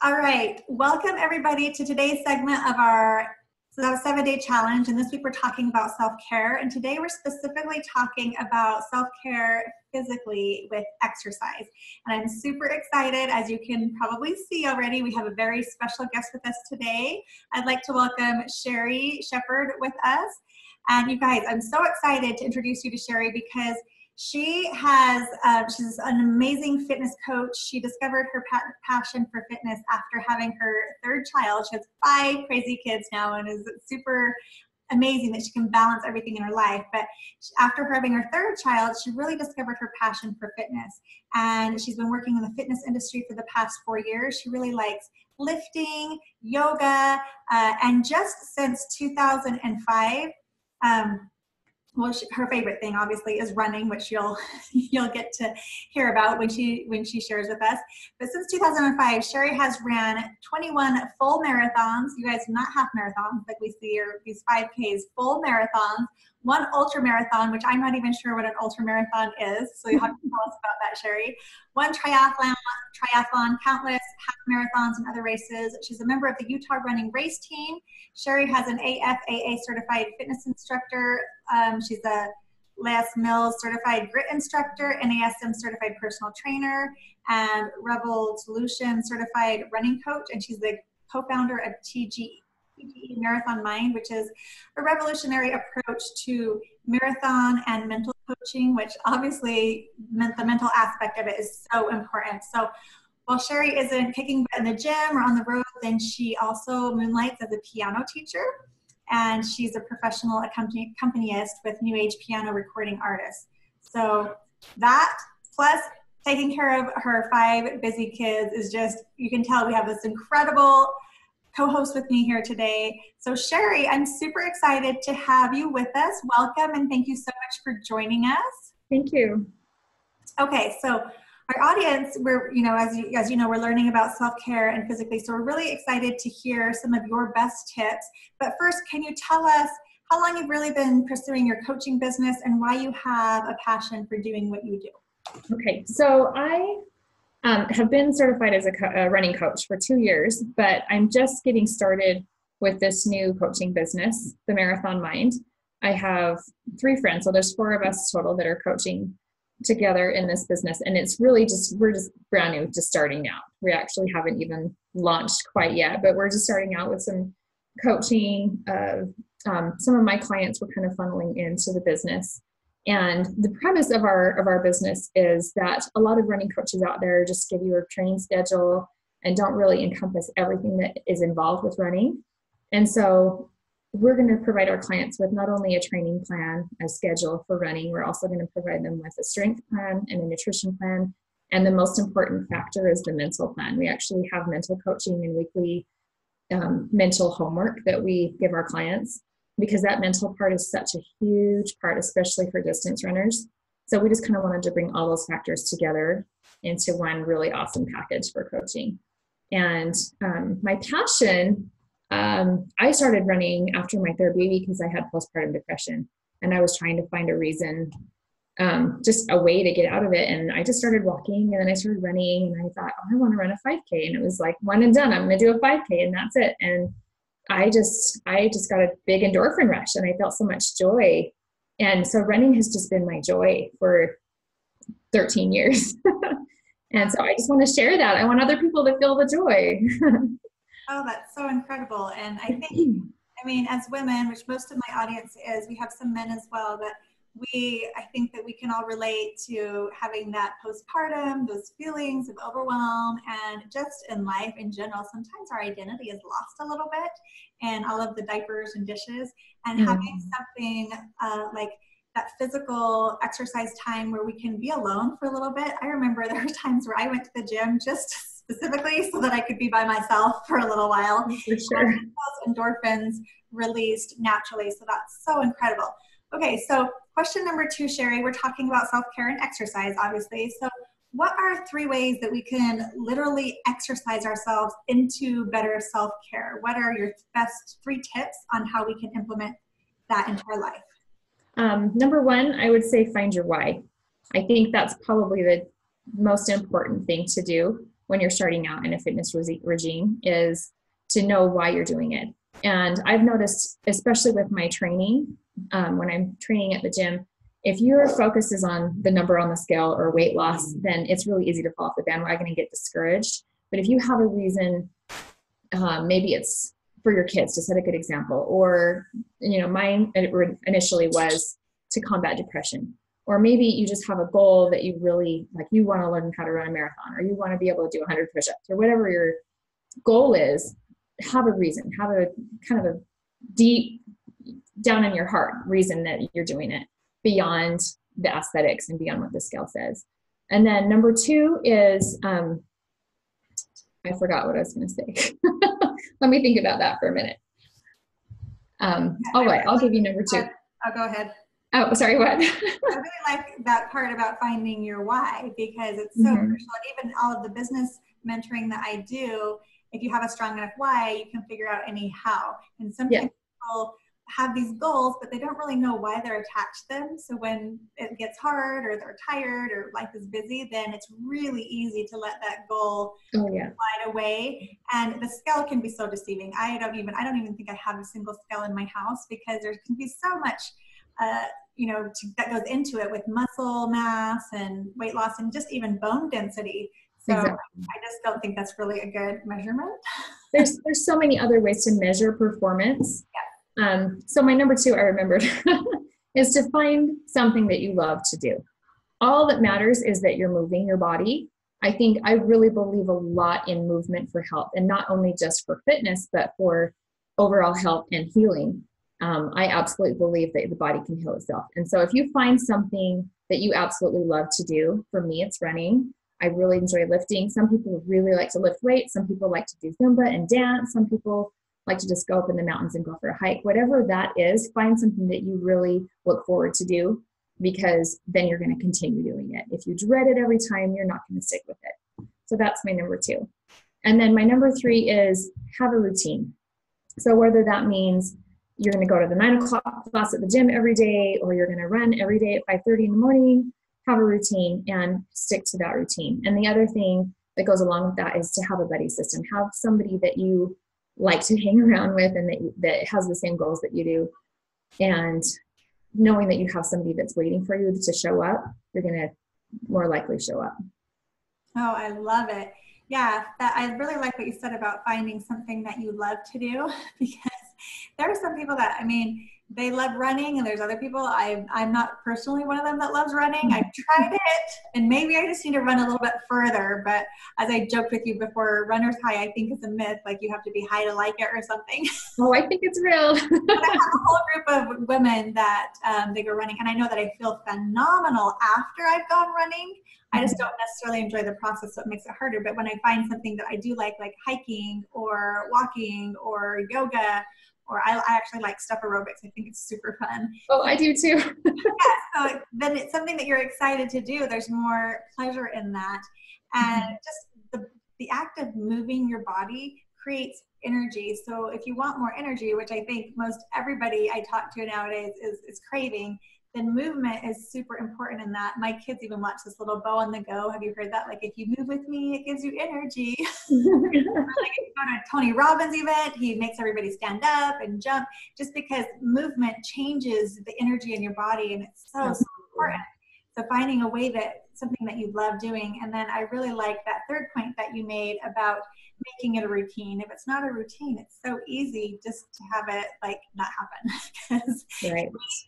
All right, welcome everybody to today's segment of our 7-day challenge. And this week we're talking about self-care. And today we're specifically talking about self-care physically with exercise. And I'm super excited. As you can probably see already, we have a very special guest with us today. I'd like to welcome Sherrie Shepherd with us. And you guys, I'm so excited to introduce you to Sherrie because she's an amazing fitness coach. She discovered her passion for fitness after having her third child. She has 5 crazy kids now and is super amazing that she can balance everything in her life. But after having her third child, she really discovered her passion for fitness. And she's been working in the fitness industry for the past 4 years. She really likes lifting, yoga, and just since 2005, her favorite thing obviously is running, which you'll get to hear about when she shares with us. But since 2005, Sherrie has ran 21 full marathons. You guys do not half marathons like we see here, these 5Ks, full marathons, 1 ultra marathon, which I'm not even sure what an ultra marathon is. So you'll have to tell us about that, Sherrie. 1 triathlon, countless half marathons and other races. She's a member of the Utah running race team. Sherrie has an AFAA certified fitness instructor. She's a Les Mills certified grit instructor, NASM certified personal trainer, and Revolution certified running coach. And she's the co-founder of TGE Marathon Mind, which is a revolutionary approach to marathon and mental coaching, which obviously meant the mental aspect of it is so important. So while Sherrie isn't kicking butt in the gym or on the road, then she also moonlights as a piano teacher. And she's a professional accompanist with New Age piano recording artist. So that, plus taking care of her 5 busy kids, is just, you can tell we have this incredible co-host with me here today. So Sherrie, I'm super excited to have you with us. Welcome, and thank you so much for joining us. Thank you. Okay, so our audience, as you know, we're learning about self-care and physically, so we're really excited to hear some of your best tips. But first, can you tell us how long you've really been pursuing your coaching business and why you have a passion for doing what you do? Okay, so I have been certified as a running coach for 2 years, but I'm just getting started with this new coaching business, the Marathon Mind. I have 3 friends, so there's 4 of us total that are coaching together in this business, and it's really we're just brand new, just starting out. We actually haven't even launched quite yet, but we're just starting out with some coaching. Some of my clients were kind of funneling into the business. And the premise of our business is that a lot of running coaches out there just give you a training schedule and don't really encompass everything that is involved with running. And so we're going to provide our clients with not only a training plan, a schedule for running, we're also going to provide them with a strength plan and a nutrition plan. And the most important factor is the mental plan. We actually have mental coaching and weekly mental homework that we give our clients, because that mental part is such a huge part, especially for distance runners. So we just kind of wanted to bring all those factors together into one really awesome package for coaching. And my passion, I started running after my 3rd baby because I had postpartum depression, and I was trying to find a reason, just a way to get out of it. And I just started walking, and then I started running, and I thought, oh, I want to run a 5K. And it was like, one and done, I'm going to do a 5K, and that's it. And I just got a big endorphin rush, and I felt so much joy. And so running has just been my joy for 13 years. And so I just want to share that. I want other people to feel the joy. Oh, that's so incredible. And I think, as women, which most of my audience is, we have some men as well, but I think that we can all relate to having that postpartum, those feelings of overwhelm, and just in life in general, sometimes our identity is lost a little bit in all of the diapers and dishes, and having something like that physical exercise time where we can be alone for a little bit. I remember there were times where I went to the gym just specifically so that I could be by myself for a little while. For sure. And those endorphins released naturally. So that's so incredible. Okay, so question number 2, Sherrie, we're talking about self-care and exercise, obviously. So what are 3 ways that we can literally exercise ourselves into better self-care? What are your best 3 tips on how we can implement that into our life? Number 1, I would say find your why. I think that's probably the most important thing to do when you're starting out in a fitness regime is to know why you're doing it. And I've noticed, especially with my training, when I'm training at the gym, if your focus is on the number on the scale or weight loss, then it's really easy to fall off the bandwagon and get discouraged. But if you have a reason, maybe it's for your kids, to set a good example, or, mine initially was to combat depression. Or maybe you just have a goal that you really, like, you want to learn how to run a marathon, or you want to be able to do 100 push-ups, or whatever your goal is. Have a reason, have a kind of a deep down in your heart reason that you're doing it, beyond the aesthetics and beyond what the scale says. And then number 2 is, I forgot what I was going to say. Let me think about that for a minute. All right, I'll give you number 2. I'll go ahead. Oh, sorry, what? I really like that part about finding your why, because it's so crucial. And even all of the business mentoring that I do, if you have a strong enough why, you can figure out any how. And sometimes people have these goals, but they don't really know why they're attached to them. So when it gets hard, or they're tired, or life is busy, then it's really easy to let that goal slide away. And the scale can be so deceiving. I don't even think I have a single scale in my house, because there can be so much that goes into it, with muscle mass and weight loss and just even bone density. So exactly. I just don't think that's really a good measurement. There's so many other ways to measure performance. So my number 2, I remembered, is to find something that you love to do. All that matters is that you're moving your body. I really believe a lot in movement for health, and not only just for fitness, but for overall health and healing. I absolutely believe that the body can heal itself. And so if you find something that you absolutely love to do, for me, it's running. I really enjoy lifting. Some people really like to lift weights. Some people like to do Zumba and dance. Some people like to just go up in the mountains and go for a hike. Whatever that is, find something that you really look forward to do, because then you're going to continue doing it. If you dread it every time, you're not going to stick with it. So that's my number 2. And then my number 3 is have a routine. So whether that means you're going to go to the 9 o'clock class at the gym every day, or you're going to run every day at 5:30 in the morning, have a routine and stick to that routine. And the other thing that goes along with that is to have a buddy system. Have somebody that you like to hang around with, and that has the same goals that you do. And knowing that you have somebody that's waiting for you to show up, you're going to more likely show up. Oh, I love it. Yeah, I really like what you said about finding something that you love to do, because there are some people that, they love running, and there's other people, I'm not personally one of them that loves running. I've tried it, and maybe I just need to run a little bit further. But as I joked with you before, runner's high, I think, is a myth. Like, you have to be high to like it or something. Oh, I think it's real. But I have a whole group of women that they go running, and I know that I feel phenomenal after I've gone running. I just don't necessarily enjoy the process, so it makes it harder. But when I find something that I do like hiking or walking or yoga, or I actually like step aerobics. I think it's super fun. Oh, I do too. So then it's something that you're excited to do. There's more pleasure in that. And just the act of moving your body creates energy. So if you want more energy, which I think most everybody I talk to nowadays is craving, then movement is super important in that. My kids even watch this little Bow on the Go. Have you heard that? Like, if you move with me, it gives you energy. Or like, if you go to a Tony Robbins event, he makes everybody stand up and jump, just because movement changes the energy in your body, and it's so important. So finding a way something that you love doing. And then I really like that third point that you made about making it a routine. If it's not a routine, it's so easy just to have it not happen, because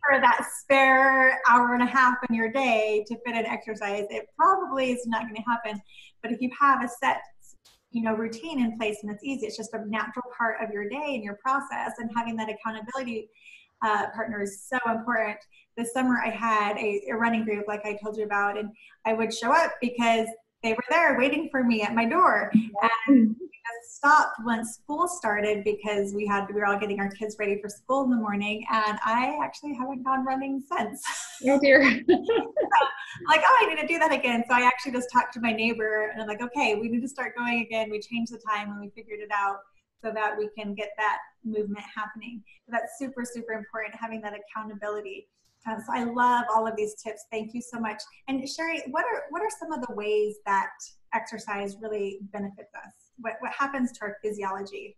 for that spare hour and a half in your day to fit in exercise, it probably is not going to happen. But if you have a set routine in place, and it's easy, it's just a natural part of your day and your process, and having that accountability partner is so important. This summer I had a running group, like I told you about, and I would show up because they were there waiting for me at my door. And we just stopped once school started, because we were all getting our kids ready for school in the morning, and I actually haven't gone running since. Oh dear. So I'm like, I need to do that again. So I actually just talked to my neighbor, and I'm like, okay, we need to start going again. We changed the time, and we figured it out, so that we can get that movement happening. So that's super, super important, having that accountability. So I love all of these tips. Thank you so much. And Sherrie, what are some of the ways that exercise really benefits us? What happens to our physiology?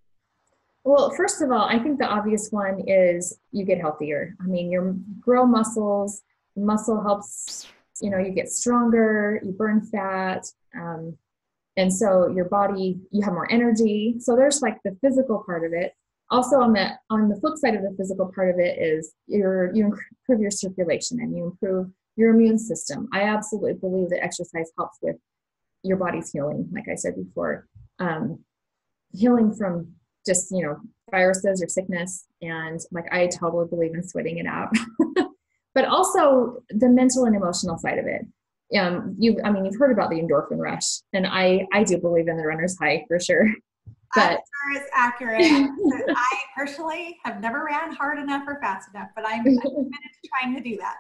Well, first of all, I think the obvious one is you get healthier. I mean, you grow muscles, muscle helps, you get stronger, you burn fat. And so your body, you have more energy. So there's like the physical part of it. Also on the flip side of the physical part of it is you improve your circulation and you improve your immune system. I absolutely believe that exercise helps with your body's healing, like I said before, healing from just, viruses or sickness. And like, I totally believe in sweating it out, but also the mental and emotional side of it. You've heard about the endorphin rush, and I do believe in the runner's high for sure. But I'm sure it's accurate. I personally have never ran hard enough or fast enough, but I'm committed to trying to do that.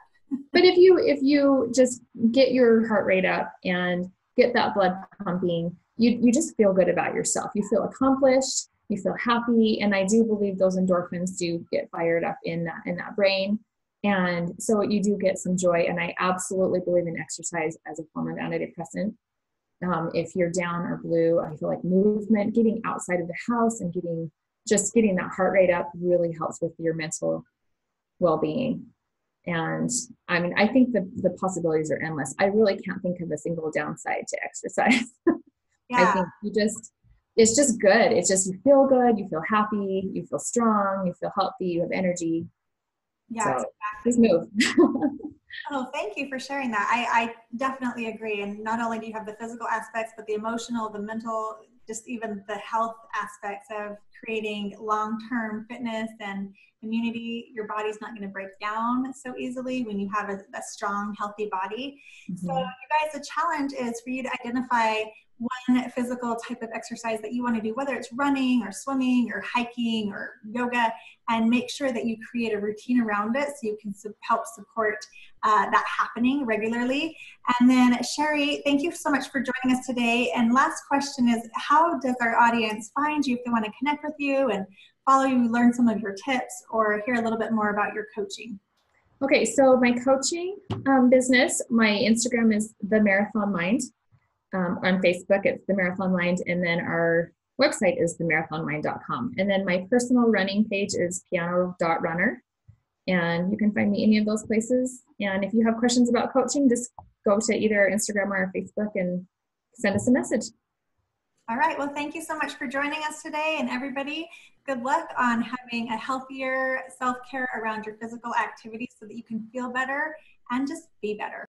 But if you just get your heart rate up and get that blood pumping, you just feel good about yourself. You feel accomplished, you feel happy, and I do believe those endorphins do get fired up in that brain. And so you do get some joy, and I absolutely believe in exercise as a form of antidepressant. If you're down or blue, I feel like movement, getting outside of the house and getting that heart rate up really helps with your mental well-being. And I think the possibilities are endless. I really can't think of a single downside to exercise. Yeah. I think it's just good. It's just, you feel good, you feel happy, you feel strong, you feel healthy, you have energy. Yeah, so exactly. Just move. Oh, thank you for sharing that. I definitely agree. And not only do you have the physical aspects, but the emotional, the mental, just even the health aspects of creating long-term fitness and immunity. Your body's not going to break down so easily when you have a strong, healthy body. Mm-hmm. So you guys, the challenge is for you to identify one physical type of exercise that you want to do, whether it's running or swimming or hiking or yoga, and make sure that you create a routine around it so you can help support that happening regularly. And then Sherrie, thank you so much for joining us today. And last question is, how does our audience find you if they want to connect with you and follow you, learn some of your tips, or hear a little bit more about your coaching? Okay, so my coaching business, my Instagram is The Marathon Mind. On Facebook, it's The Marathon Mind, and then our website is themarathonmind.com. And then my personal running page is piano.runner, and you can find me any of those places. And if you have questions about coaching, just go to either Instagram or Facebook and send us a message. All right. Well, thank you so much for joining us today. And everybody, good luck on having a healthier self-care around your physical activity so that you can feel better and just be better.